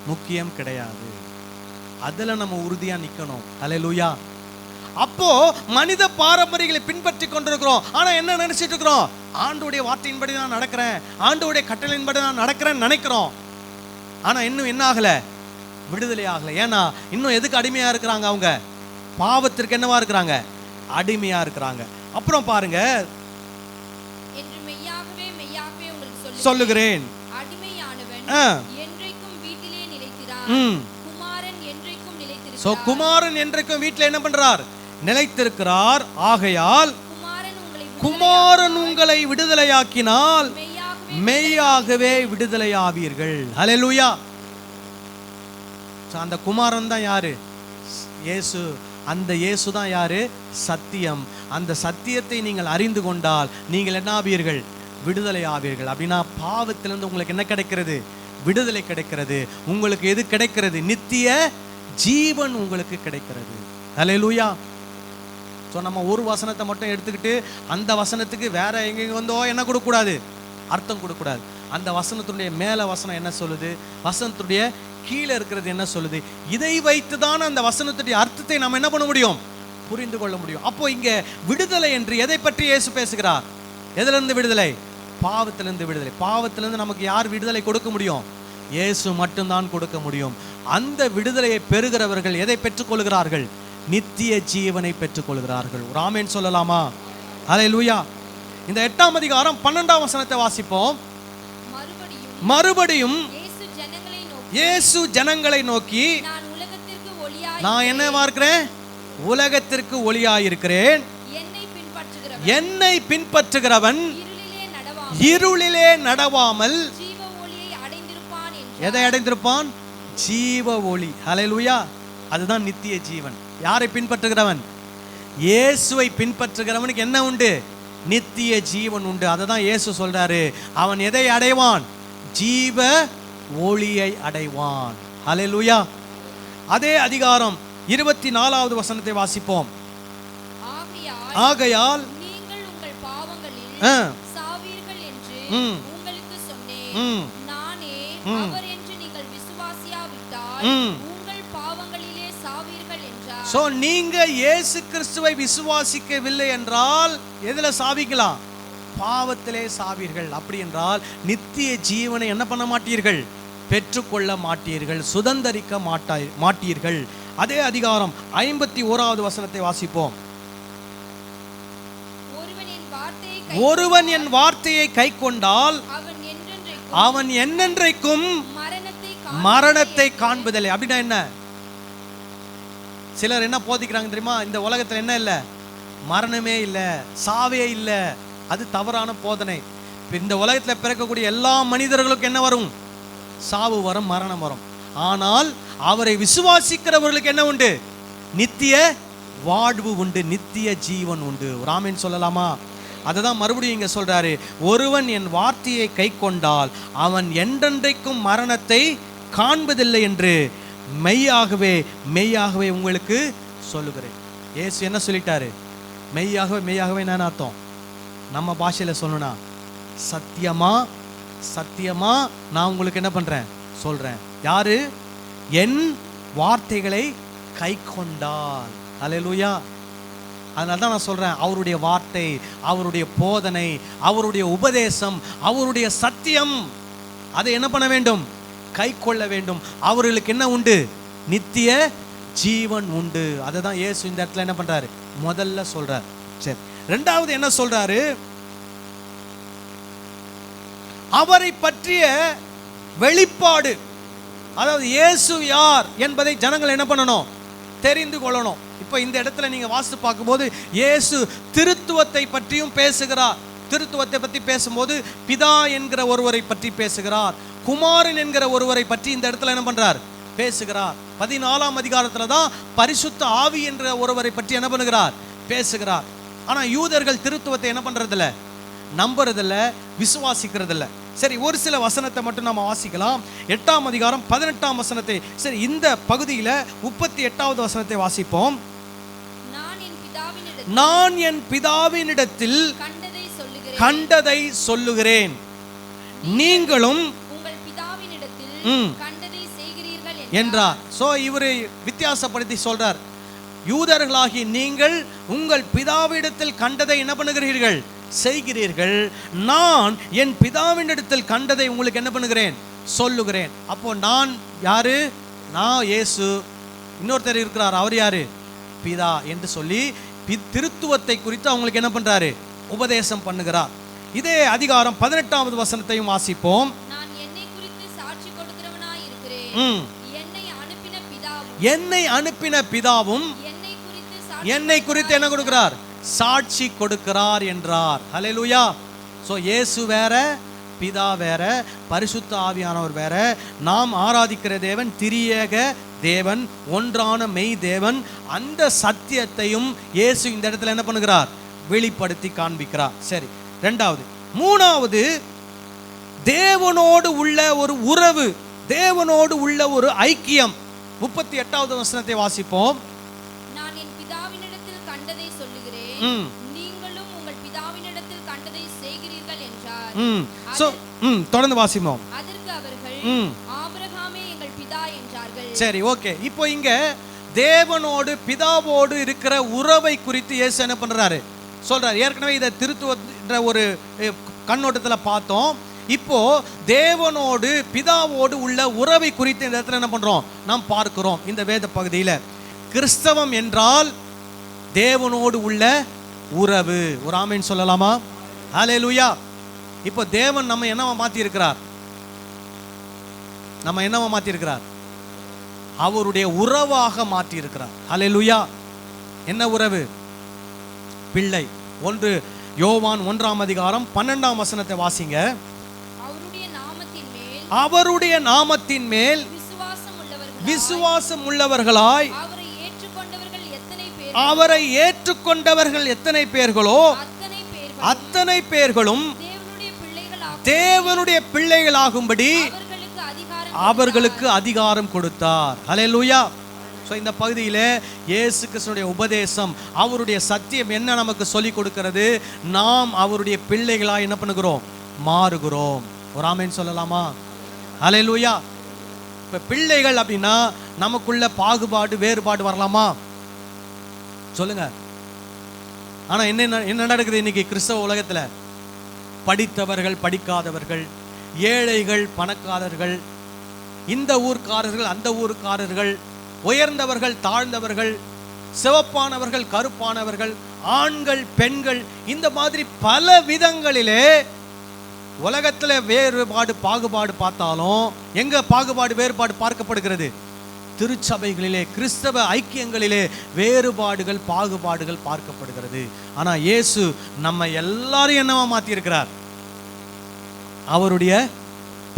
முக்கியம் கிடையாது. அதுல நம்ம உறுதியா நிக்கணும். அல்லேலூயா. அப்போ மனித பாரம்பரியங்களை பின்பற்றி கொண்டிருக்கிறோம். ஆனா என்ன நினைச்சிட்டு இருக்கிறோம்? ஆண்டவருடைய வார்த்தையின்படி நான் நடக்கிறேன், ஆண்டவருடைய கட்டளையின்படி நான் நடக்கிறேன்னு நினைக்கிறோம். ஆனா இன்னும் என்ன ஆகல? விடுதலை ஆகல. ஏன்னா இன்னும் எதுக்கு அடிமையா இருக்கிறாங்க? அவங்க பாவத்திற்கு என்னவா இருக்கிறாங்க? அடிமையா இருக்கிறாங்க. அப்புறம் பாருங்க, சொல்லுகிறேன், குமாரன் என்றைக்கும் வீட்டில் என்ன பண்றார்? நிலைத்திருக்கிறார். ஆகையால் குமாரன் உங்களை விடுதலையாக்கினால் மெய்யாகவே விடுதலையாவீர்கள். ஹல்லேலூயா. அந்த குமாரன் தான் யாரு? இயேசு. அந்த இயேசு தான் யாரு? சத்தியம். அந்த சத்தியத்தை நீங்கள் அறிந்து கொண்டால் நீங்கள் என்ன ஆவீர்கள்? விடுதலை ஆவீர்கள். அப்படின்னா பாவத்திலிருந்து உங்களுக்கு என்ன கிடைக்கிறது? விடுதலை கிடைக்கிறது. உங்களுக்கு எது கிடைக்கிறது? நித்திய ஜீவன் உங்களுக்கு கிடைக்கிறது. ஹல்லேலூயா. ஸோ நம்ம ஒரு வசனத்தை மட்டும் எடுத்துக்கிட்டு அந்த வசனத்துக்கு வேற எங்க வந்தோ என்ன கொடுக்கக்கூடாது? அர்த்தம் கொடுக்கக்கூடாது. அந்த வசனத்துடைய மேல வசனம் என்ன சொல்லுது, வசனத்துடைய கீழே இருக்கிறது என்ன சொல்லுது, இதை வைத்து தான் அந்த வசனத்துடைய அர்த்தத்தை நம்ம என்ன பண்ண முடியும்? புரிந்து கொள்ள முடியும். அப்போ இங்க விடுதலை என்று எதை பற்றி இயேசு பேசுகிறார்? எதிலிருந்து விடுதலை? பாவத்திலிருந்து விடுதலை. பாவத்திலிருந்து நமக்கு யார் விடுதலை கொடுக்க முடியும்? இயேசு மட்டும்தான் கொடுக்க முடியும். அந்த விடுதலையை பெறுகிறவர்கள் எதை பெற்றுக்கொள்கிறார்கள்? நித்திய ஜீவனை பெற்றுக்கொள்கிறார்கள். ஒரு ஆமென் சொல்லலாமா? அல்லேலூயா. இந்த 8ஆம் அதிகாரம் 12ஆம் வசனத்தை வாசிப்போம். மறுபடியும் இயேசு ஜனங்களை நோக்கி, நான் என்னவா இருக்கிறேன்? உலகத்திற்கு ஒளியாயிருக்கிறேன். என்னை பின்பற்றுகிறவன் இருளிலே நடவாமல் எதை அடைந்திருப்பான்? ஜீவ ஒளி. ஹல்லேலூயா. அதுதான் நித்திய ஜீவன். யாரை பின்பற்றுகிறவன்? இயேசுவை பின்பற்றுகிறவனுக்கு என்ன உண்டு? நித்திய ஜீவன் உண்டு. அதை தான் இயேசு சொல்றாரு. அவன் எதை அடைவான்? ஜீவ ஒளியை அடைவான். ஹல்லேலூயா. அதே அதிகாரம் 24வது வசனத்தை வாசிப்போம். ஆகையால் நீங்கள் உங்கள் பாவங்களில் சாவீர்கள் என்று உங்களுக்கு சொன்னேன். நானே அவர் என்று நீங்கள் விசுவாசியாவிட்டால் உங்கள் பாவங்களிலே சாவீர்கள் என்றார். சோ நீங்க இயேசு கிறிஸ்துவை விசுவாசிக்கவில்லை என்றால் எதுல சாவீங்களா? பாவத்திலே சாவீர்கள். அப்படி என்றால் நித்திய ஜீவனை என்ன பண்ண மாட்டீர்கள்? பெற்றுக்கொள்ள மாட்டீர்கள், சுதந்தரிக்க மாட்டீர்கள். அதே அதிகாரம் 51வது வசனத்தை வாசிப்போம். ஒருவன் என் வார்த்தையை கை கொண்டால் அவன் என்னென்றைக்கும் மரணத்தை காண்பதில்லை. அப்படின்னா என்ன? சிலர் என்ன போதிக்கிறாங்க தெரியுமா? இந்த உலகத்துல என்ன இல்லை? மரணமே இல்லை, சாவே இல்லை. அது தவறான போதனை. இந்த உலகத்துல பிறக்கக்கூடிய எல்லா மனிதர்களுக்கும் என்ன வரும்? சாவு வரும், மரணம் வரும். ஆனால் அவரை விசுவாசிக்கிறவர்களுக்கு என்ன உண்டு? நித்திய வாழ்வு உண்டு, நித்திய ஜீவன் உண்டு. ஒரு ஆமென் சொல்லலாமா? அததான் மறுபடியும் இங்க சொல்றாரு. ஒருவன் என் வார்த்தையை கை கொண்டால் அவன் என்றென்றைக்கும் மரணத்தை காண்பதில்லை என்று மெய்யாகவே மெய்யாகவே உங்களுக்கு சொல்லுகிறேன். இயேசு என்ன சொல்லிட்டாரு? மெய்யாகவே மெய்யாகவே என்ன அர்த்தம்? நம்ம பாஷையில சொல்லணும்னா சத்தியமா சத்தியமா நான் உங்களுக்கு என்ன பண்றேன்? சொல்றேன். யாரு? என் வார்த்தைகளை கை கொண்டால். அல்லேலூயா. அதனால தான் நான் சொல்றேன், அவருடைய வார்த்தை, அவருடைய போதனை, அவருடைய உபதேசம், அவருடைய சத்தியம், அதை என்ன பண்ண வேண்டும்? கை கொள்ள வேண்டும். அவர்களுக்கு என்ன உண்டு? நித்திய ஜீவன் உண்டு. அதை தான் இயேசு இந்த இடத்துல என்ன பண்றாரு? முதல்ல சொல்றார். சரி, ரெண்டாவது என்ன சொல்றாரு? அவரை பற்றிய வெளிப்பாடு, அதாவது இயேசு யார் என்பதை ஜனங்கள் என்ன பண்ணணும்? தெரிந்து கொள்ளணும். இப்ப இந்த இடத்துல நீங்க வாசித்து பார்க்கும்போது இயேசு திருத்துவத்தை பற்றியும் பேசுகிறார். திருத்துவத்தை பற்றி பேசும்போது பிதா என்கிற ஒருவரை பற்றி பேசுகிறார், குமாரன் என்கிற ஒருவரை பற்றி இந்த இடத்துல என்ன பண்றார்? பேசுகிறார். 14ஆம் அதிகாரத்துல தான் பரிசுத்த ஆவி என்ற ஒருவரை பற்றி என்ன பண்ணுகிறார்? பேசுகிறார். ஆனா யூதர்கள் திருத்துவத்தை என்ன பண்றதில்ல? நம்புறதில்ல, விசுவாசிக்கிறதில்ல. சரி, ஒரு சில வசனத்தை மட்டும் நாம வாசிக்கலாம். 8ஆம் அதிகாரம் 18ஆம் வசனத்தை. சரி, இந்த பகுதியில 38வது வசனத்தை வாசிப்போம். நான் என் பிதாவினிடத்தில் கண்டதை சொல்லுகிறேன், நீங்களும் உங்கள் பிதாவினிடத்தில் கண்டதை செய்கிறீர்கள் என்றார். சோ இவரை வித்தியாசப்படுத்தி சொல்றார். யூதர்களாகி நீங்கள் உங்கள் பிதாவினிடத்தில் கண்டதை என்ன பண்ணுகிறீர்கள்? செய்கிறீர்கள். நான் என் பிதாவினிடத்தில் கண்டதை உங்களுக்கு என்ன பண்ணுகிறேன்? சொல்லுகிறேன். அப்போ நான் யாரு? நான் இயேசு. இன்னொருத்தர் இருக்கிறார், அவர் யாரு? பிதா என்று சொல்லி திருத்துவத்தை குறித்து அவங்களுக்கு என்ன பண்றாரு? உபதேசம் பண்ணுகிறார். இதே அதிகாரம் 18வது வசனத்தையும் வாசிப்போம். நான் என்னை குறித்து சாட்சி கொடுக்கிறவனாய் இருக்கிறேன். என்னை அனுப்பின பிதாவும் என்னை குறித்து என்ன கொடுக்கிறார்? சாட்சி கொடுக்கிறார் என்றார். ஹல்லேலூயா. சோ இயேசு வேற, பிதா வேற, பரிசுத்த ஆவியானவர் வேற. நாம் ஆராதிக்கிற தேவன் திரியேக தேவன், ஒன்றான மெய் தேவன். அந்த சத்தியத்தையும் இயேசு இந்த இடத்துல என்ன பண்ணுகிறார்? வெளிப்படுத்தி காண்பிக்கிறார். சரி, ரெண்டாவது. மூணாவது, தேவனோடு உள்ள ஒரு உறவு, தேவனோடு உள்ள ஒரு ஐக்கியம். 38வது வசனத்தை வாசிப்போம். நான் என் பிதாவினிடத்தில் கண்டதை சொல்லுகிறேன், நீங்களும் உங்கள் பிதாவினிடத்தில் கண்டதை செய்கிறீர்கள் என்றார். தொடர்ந்து வாசிப்போம். அதற்கு அவர்கள் ஆபிரகாமே எங்கள் பிதா என்றார்கள். சரி, ஓகே. இப்போ இங்க தேவனோடு பிதாவோடு இருக்கிற உறவை குறித்து இயேசு என்ன பண்றாரு? சொல்றாரு. ஏற்கனவே இதை திருத்துவ ஒரு கண்ணோட்டத்தில் பார்த்தோம். இப்போ தேவனோடு பிதாவோடு உள்ள உறவை குறித்து இந்த இடத்துல என்ன பண்றோம், நாம் பார்க்கிறோம். இந்த வேத பகுதியில் கிறிஸ்தவம் என்றால் தேவனோடு உள்ள உறவு. ஒரு ஆமென் சொல்லலாமா? ஹல்லேலூயா. இப்போ தேவன் நம்ம என்னவா மாத்தி இருக்கிறார்? நம்ம என்னவா மாத்தி இருக்கிறார்? அவருடைய உறவாக மாற்றி இருக்கிறார். ஹல்லேலூயா. என்ன உறவு? பிள்ளை. 1 யோவான் 1ஆம் அதிகாரம் 12ஆம் வசனத்தை வாசிங்க. அவருடைய நாமத்தின் மேல் விசுவாசம் உள்ளவர்களாய் அவரை ஏற்றுக்கொண்டவர்கள் எத்தனை பேர்களோ அத்தனை பேர்களும் தேவனுடைய பிள்ளைகளாகும்படி அவர்களுக்கு அதிகாரம் கொடுத்தார். ஹல்லேலூயா. ஸோ இந்த பகுதியில் இயேசு கிறிஸ்துடைய உபதேசம், அவருடைய சத்தியம் என்ன நமக்கு சொல்லி கொடுக்கிறது? நாம் அவருடைய பிள்ளைகளாக என்ன பண்ணுகிறோம்? மாறுகிறோம். ஒரு ஆமென் சொல்லலாமா? ஹல்லேலூயா. இப்போ பிள்ளைகள் அப்படின்னா நமக்குள்ள பாகுபாடு வேறுபாடு வரலாமா? சொல்லுங்க. ஆனால் என்ன நடக்குது இன்னைக்கு கிறிஸ்தவ உலகத்தில்? படித்தவர்கள் படிக்காதவர்கள், ஏழைகள் பணக்காரர்கள், இந்த ஊர்க்காரர்கள் அந்த ஊர்க்காரர்கள், உயர்ந்தவர்கள் தாழ்ந்தவர்கள், சிவப்பானவர்கள் கருப்பானவர்கள், ஆண்கள் பெண்கள், இந்த மாதிரி பல விதங்களிலே உலகத்தில் வேறுபாடு பாகுபாடு பார்த்தாலும் எங்க பாகுபாடு வேறுபாடு பார்க்கப்படுகிறது? திருச்சபைகளிலே கிறிஸ்தவ ஐக்கியங்களிலே வேறுபாடுகள் பாகுபாடுகள் பார்க்கப்படுகிறது. ஆனா இயேசு நம்ம எல்லாரையும் என்னவா மாற்றி இருக்கிறார்? அவருடைய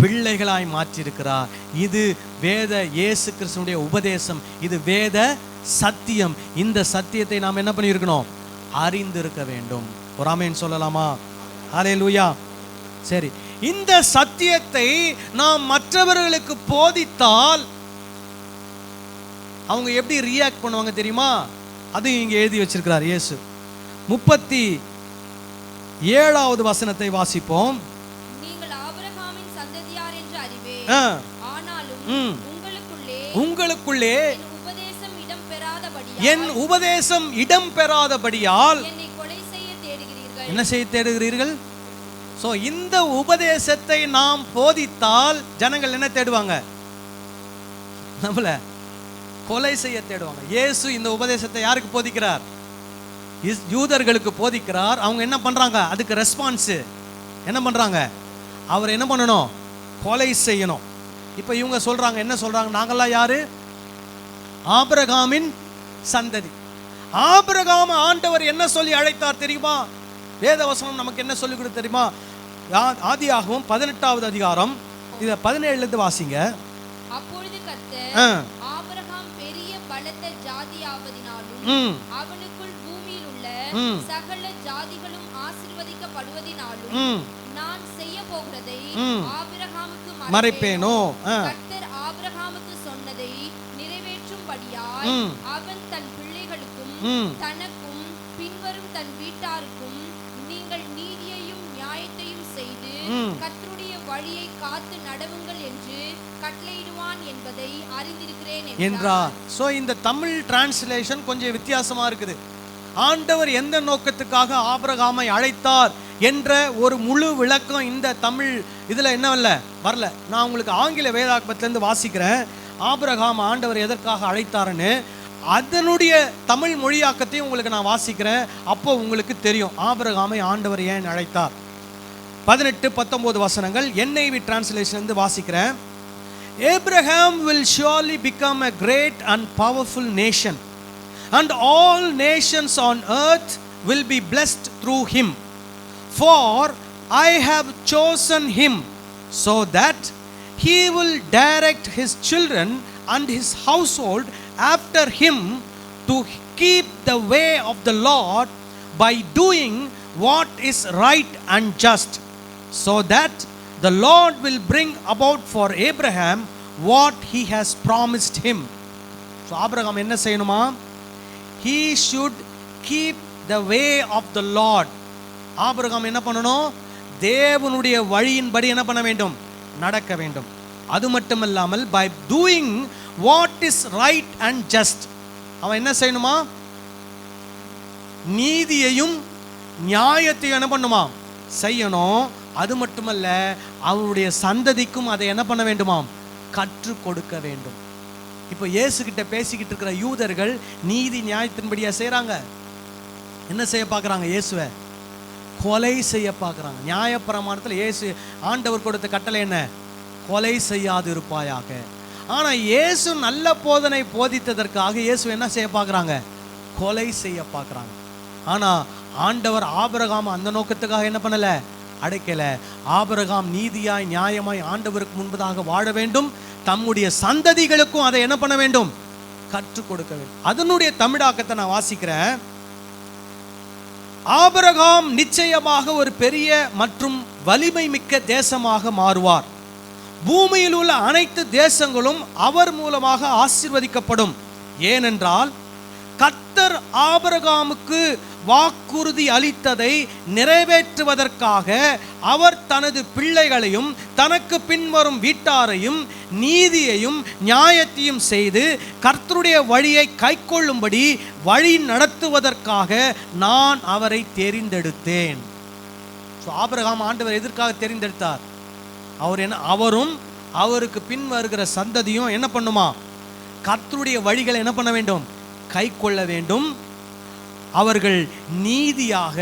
பிள்ளைகளாய் மாற்றியிருக்கிறார். இது வேத இயேசு கிறிஸ்துடைய உபதேசம், இது வேத சத்தியம். இந்த சத்தியத்தை நாம் என்ன பண்ணியிருக்கணும்? அறிந்திருக்க வேண்டும். ஒரு ஆமென் சொல்லலாமா? ஹல்லேலூயா. சரி, இந்த சத்தியத்தை நாம் மற்றவர்களுக்கு போதித்தால் அவங்க எப்படி ரியாக்ட் பண்ணுவாங்க தெரியுமா? அது இங்க எழுதி வச்சிருக்கிறார் இயேசு. 37வது வசனத்தை வாசிப்போம். உங்களுக்குள்ளே என் உபதேசம் இடம் பெறாதபடியால் என்ன செய்ய தேடுகிறீர்கள்? சோ இந்த உபதேசத்தை நாம் போதித்தால் ஜனங்கள் என்ன தேடுவாங்க? நம்மள கொலை செய்ய தேடுவாங்க. இயேசு இந்த உபதேசத்தை யாருக்கு போதிக்கிறார்? யூதர்களுக்கு போதிக்கிறார். அவங்க என்ன பண்றாங்க? அதுக்கு ரெஸ்பான்ஸ் என்ன பண்றாங்க? அவர் என்ன பண்ணணும்? கொலை செய்யணும். இப்போ இவங்க சொல்றாங்க, என்ன சொல்றாங்க? நாங்கெல்லாம் யாரு? ஆபிரகாமின் சந்ததி. ஆபிரகாம் ஆண்டவர் என்ன சொல்லி அழைத்தார் தெரியுமா? வேதவசனம் நமக்கு என்ன சொல்லி கொடுத்து தெரியுமா? ஆதியாகமம் 18வது அதிகாரம் இத 17ல இருந்து வாசிங்க. அப்பொழுது கர்த்தர் ஆபிரகாம் பெரிய பலத்த ஜாதியாவதினாலும் அவனுக்குள் பூமியில் உள்ள சகல ஜாதிகளும் ஆசீர்வதிக்கப்படுவதினாலும் நான் செய்ய போகிறதை ஆபிரகாமுக்கு மறைப்பேனோ? கர்த்தர் ஆபிரகாமுக்கு சொன்னதை நிறைவேற்றும்படியாய் அவன் தன் பிள்ளைகளுக்கும் தனக்கும் பின்வரும் தன் வீட்டாருக்கும் நீங்கள் நீதியையும் நியாயத்தையும் செய்து கர்த்தருடைய வழியை காத்து நடவுங்கள் என்று கட்டளையிடுவான் என்பதை அறிந்திருக்கிறேன் என்றார். சோ இந்த தமிழ் டிரான்ஸ்லேஷன் கொஞ்சம் வித்தியாசமா இருக்குது. ஆண்டவர் எந்த நோக்கத்துக்காக ஆபிரகாமை அழைத்தார் என்ற ஒரு முழு விளக்கம் இந்த தமிழ் இதுல என்ன வரல. நான் உங்களுக்கு ஆங்கில வேதாகமத்திலிருந்து வாசிக்கிறேன். ஆபிரகாம் ஆண்டவர் எதற்காக அழைத்தாருன்னு அதனுடைய தமிழ் மொழியாக்கத்தையும் உங்களுக்கு நான் வாசிக்கிறேன். அப்போ உங்களுக்கு தெரியும் ஆபிரகாமை ஆண்டவர் ஏன் அழைத்தார். 18-19 வசனங்கள் NIV டிரான்ஸ்லேஷன் இருந்து வாசிக்கிறேன். Abraham will surely become a great and powerful nation, and all nations on earth will be blessed through him. For I have chosen him so that he will direct his children and his household after him to keep the way of the Lord by doing what is right and just, so that the Lord will bring about for Abraham what he has promised him. So Abraham என்ன செய்யணுமா? He should keep the way of the Lord. Abraham என்ன பண்ணணும்? தேவனுடைய வழியின்படி என்ன பண்ண வேண்டும்? நடக்க வேண்டும். அது மட்டுமல்லாமல் by doing what is right and just, அவன் என்ன செய்யணுமா? நீதியையும் நியாயத்தையும் என்ன பண்ணுமா? செய்யணும். அது மட்டுமல்ல, அவருடைய சந்ததிக்கும் அதை என்ன பண்ண வேண்டுமாம்? கற்றுக் கொடுக்க வேண்டும். இப்போ இயேசு கிட்ட பேசிக்கிட்டு இருக்கிற யூதர்கள் நீதி நியாயத்தின்படியா செய்கிறாங்க. என்ன செய்ய பார்க்குறாங்க? இயேசுவை கொலை செய்ய பார்க்குறாங்க. நியாயப்பிரமாணத்தில் இயேசு ஆண்டவர் கொடுத்த கட்டளை என்ன? கொலை செய்யாது இருப்பாயாக. ஆனால் இயேசு நல்ல போதனை போதித்ததற்காக இயேசு என்ன செய்ய பார்க்குறாங்க? கொலை செய்ய பார்க்குறாங்க. ஆனால் ஆண்டவர் ஆபிரகாம் அந்த நோக்கத்துக்காக என்ன பண்ணலை? அடைக்கல. ஆபிரகாம் நீதியாய் நியாயமாய் ஆண்டவருக்கு முன்பதாக வாழ வேண்டும், தம்முடைய சந்ததிகளுக்கும் அதை என்ன பண்ண வேண்டும்? கற்றுக் கொடுக்க வேண்டும். அதனுடைய தமிழாக்கத்தை நான் வாசிக்கிறேன். ஆபிரகாம் நிச்சயமாக ஒரு பெரிய மற்றும் வலிமை மிக்க தேசமாக மாறுவார். பூமியில் உள்ள அனைத்து தேசங்களும் அவர் மூலமாக ஆசீர்வதிக்கப்படும். ஏனென்றால் கர்த்தர் ஆபிரகாமுக்கு வாக்குறுதி அளித்ததை நிறைவேற்றுவதற்காக அவர் தனது பிள்ளைகளையும் தனக்கு பின்வரும் வீட்டாரையும் நீதியையும் நியாயத்தையும் செய்து கர்த்தருடைய வழியை கைக்கொள்ளும்படி வழி நடத்துவதற்காக நான் அவரை தெரிந்தெடுத்தேன். ஆபிரகாம் ஆண்டவர் எதற்காக தெரிந்தெடுத்தார்? அவரும் அவருக்கு பின் வருகிற சந்ததியும் என்ன பண்ணுமா? கர்த்தருடைய வழிகளை என்ன பண்ண வேண்டும்? கை கொள்ள வேண்டும். அவர்கள் நீதியாக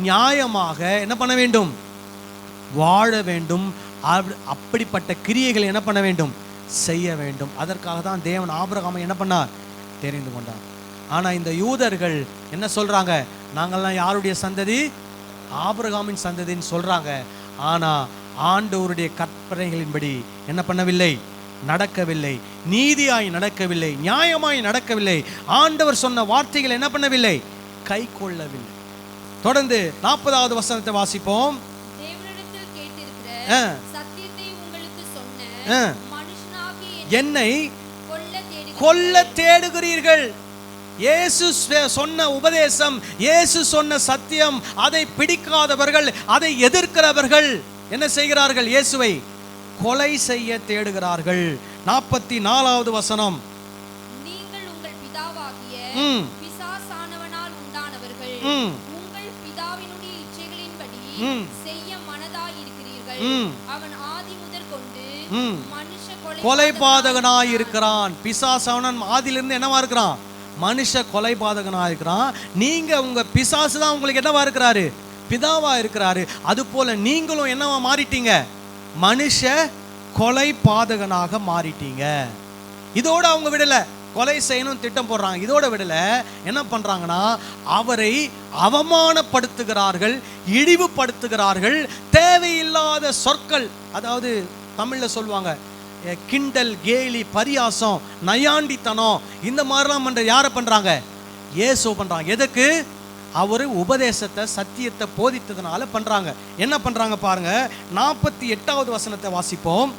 நியாயமாக என்ன பண்ண வேண்டும்? வாழ வேண்டும். அப்படிப்பட்ட கிரியைகளை என்ன பண்ண வேண்டும்? செய்ய வேண்டும். அதற்காக தான் தேவன் ஆபிரகாமை என்ன பண்ணார்? தெரிந்து கொண்டார். ஆனால் இந்த யூதர்கள் என்ன சொல்றாங்க? நாங்கள்லாம் யாருடைய சந்ததி? ஆபிரகாமின் சந்ததின்னு சொல்றாங்க. ஆனால் ஆண்டவருடைய கற்பனைகளின்படி என்ன பண்ணவில்லை? நடக்கவில்லை. நீதியாய் நடக்கவில்லை, நியாயமாய் நடக்கவில்லை. ஆண்டவர் சொன்ன வார்த்தைகள் என்ன பண்ணவில்லை? கை கொள்ளவில்லை. தொடர்ந்து 40வது வசனத்தை வாசிப்போம். தேவனிடத்தில் கேட்டிருக்கிற சத்தியத்தை உங்களுக்கு சொன்ன மனுஷனாகிய என்னை கொல்ல தேடுகிறீர்கள். இயேசு சொன்ன உபதேசம், இயேசு சொன்ன சத்தியம், அதை பிடிக்காதவர்கள், அதை எதிர்க்கிறவர்கள் என்ன செய்கிறார்கள்? இயேசுவை கொலை செய்ய தேடுகிறார்கள். 44வது வசனம். நீங்கள் உங்கள் பிதாவாகிய பிசாசானவனால் உண்டானவர்கள், உங்கள் பிதாவினுடைய இச்சைகளின்படி செய்ய மனதாய் இருக்கிறீர்கள். அவன் ஆதி முதற் கொண்டு மனுஷ கொலைபாதகனாய் இருக்கிறான். பிசாசானவன் ஆதியிலிருந்து என்னவா இருக்கிறான்? மனுஷ கொலைபாதகனாக இருக்கிறான். நீங்க உங்க பிசாசு தான் உங்களுக்கு என்னவா இருக்கிறாரு? பிதாவா இருக்கிறாரு. அது போல நீங்களும் என்னவா மாறிட்டீங்க? மனுஷ கொலைபாதகனாக மாறிட்டீங்க. இதோட அவங்க விடல, கொலை செய்யணும் திட்டம் போடுறாங்க. இதோட விடல, என்ன பண்றாங்கன்னா அவரை அவமானப்படுத்துகிறார்கள், இழிவுபடுத்துகிறார்கள். தேவையில்லாத சொற்கள், அதாவது தமிழ்ல சொல்லுவாங்க கிண்டல், கேலி, பரியாசம், நயாண்டித்தனம், இந்த மாதிரிலாம் பண்ற யாரை பண்றாங்க? இயேசு பண்றாங்க. எதுக்கு? அவரு உபதேசத்தை சத்தியத்தை போதித்ததுனால பண்றாங்க. என்ன பண்றாங்க பாருங்க. 48வது வசனத்தை வாசிப்போம்.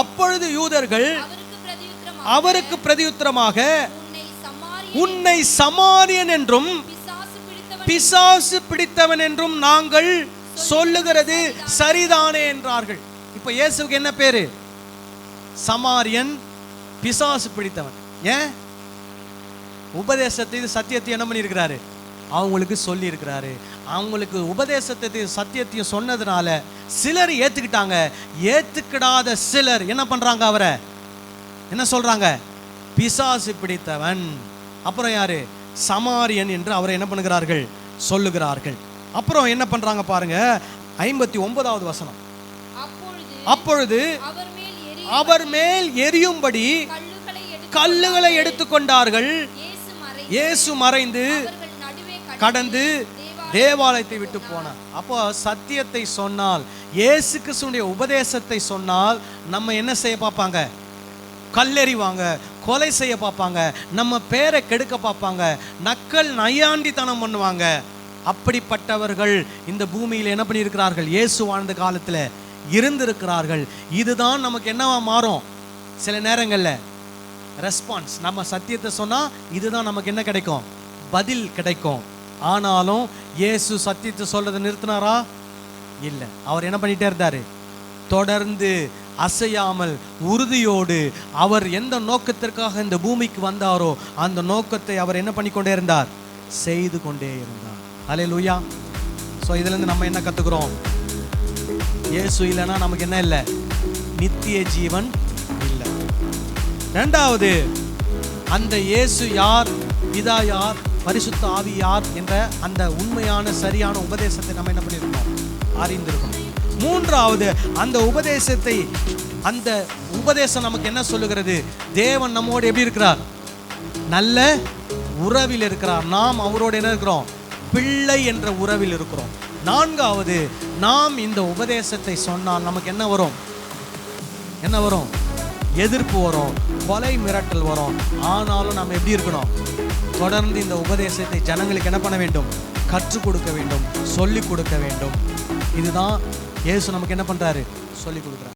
அப்பொழுது யூதர்கள் அவருக்கு பிரதியுத்தரமாக உன்னை சமாரியன் என்றும் பிசாசு பிடித்தவன் என்றும் நாங்கள் சொல்லுகிறது சரிதானே என்றார்கள். இப்ப இயேசுக்கு என்ன பேரு? சமாரியன், பிசாசு பிடித்தவன். ஏன்? உபதேசத்தை சத்தியத்தை என்ன பண்ணியிருக்கிறாரு? அவங்களுக்கு சொல்லி இருக்கிறாரு. அவங்களுக்கு உபதேசத்தை சத்தியத்தையும் சொன்னதுனால சிலர் ஏத்துக்கிட்டாங்க. ஏத்துக்கிடாத சிலர் என்ன பண்றாங்க? அவரை என்ன சொல்றாங்க? பிசாசு பிடித்தவன். அப்புறம் யாரு? சமாரியன் என்று அவரை என்ன பண்ணுகிறார்கள்? சொல்லுகிறார்கள். அப்புறம் என்ன பண்றாங்க பாருங்க. 59வது வசனம். அப்பொழுது அவர் மேல் எரியும்படி கல்லுகளை எடுத்துக்கொண்டார்கள். இயேசு மறைந்து கடந்து தேவாலயத்தை விட்டு போனார். அப்போ சத்தியத்தை சொன்னால், இயேசு கிறிஸ்துவினுடைய உபதேசத்தை சொன்னால் நம்ம என்ன செய்ய பார்ப்பாங்க? கல்லெறிவாங்க, கொலை செய்ய பார்ப்பாங்க, நம்ம பேரை கெடுக்க பார்ப்பாங்க, நக்கல் நையாண்டித்தனம் பண்ணுவாங்க. அப்படிப்பட்டவர்கள் இந்த பூமியில் என்ன பண்ணியிருக்கிறார்கள்? இயேசு வாழ்ந்த காலத்தில் இருந்திருக்கிறார்கள். இதுதான் நமக்கு என்னவா மாறும்? சில நேரங்களில் ரெஸ்பான்ஸ். நம்ம சத்தியத்தை சொன்னால் இதுதான் நமக்கு என்ன கிடைக்கும்? பதில் கிடைக்கும். ஆனாலும் இயேசு சத்தியத்தை சொல்றதை நிறுத்தினாரா? இல்லை. அவர் என்ன பண்ணிட்டே இருந்தாரு? தொடர்ந்து அசையாமல் உறுதியோடு அவர் எந்த நோக்கத்திற்காக இந்த பூமிக்கு வந்தாரோ அந்த நோக்கத்தை அவர் என்ன பண்ணிக்கொண்டே இருந்தார்? செய்து கொண்டே இருந்தார். ஹல்லேலூயா. ஸோ இதுலேருந்து நம்ம என்ன கற்றுக்குறோம்? இயேசு இல்லைன்னா நமக்கு என்ன இல்லை? நித்திய ஜீவன் இல்லை. ரெண்டாவது, அந்த இயேசு யார், பிதா யார், பரிசுத்த ஆவி யார் என்ற அந்த உண்மையான சரியான உபதேசத்தை நம்ம என்ன பண்ணியிருக்கோம்? அறிந்திருக்கணும். மூன்றாவது, அந்த உபதேசம் நமக்கு என்ன சொல்லுகிறது? தேவன் நம்மோடு எப்படி இருக்கிறார்? நல்ல உறவில் இருக்கிறார். நாம் அவரோடு என்ன இருக்கிறோம்? பிள்ளை என்ற உறவில் இருக்கிறோம். நான்காவது, நாம் இந்த உபதேசத்தை சொன்னால் நமக்கு என்ன வரும்? என்ன வரும்? எதிர்ப்பு வரும், கொலை மிரட்டல் வரும். ஆனாலும் நாம் எப்படி இருக்கணும்? தொடர்ந்து இந்த உபதேசத்தை ஜனங்களுக்கு என்ன பண்ண வேண்டும்? கற்றுக் கொடுக்க வேண்டும், சொல்லிக் கொடுக்க வேண்டும். இதுதான் இயேசு நமக்கு என்ன பண்றாரு? சொல்லிக் கொடுக்குறாரு.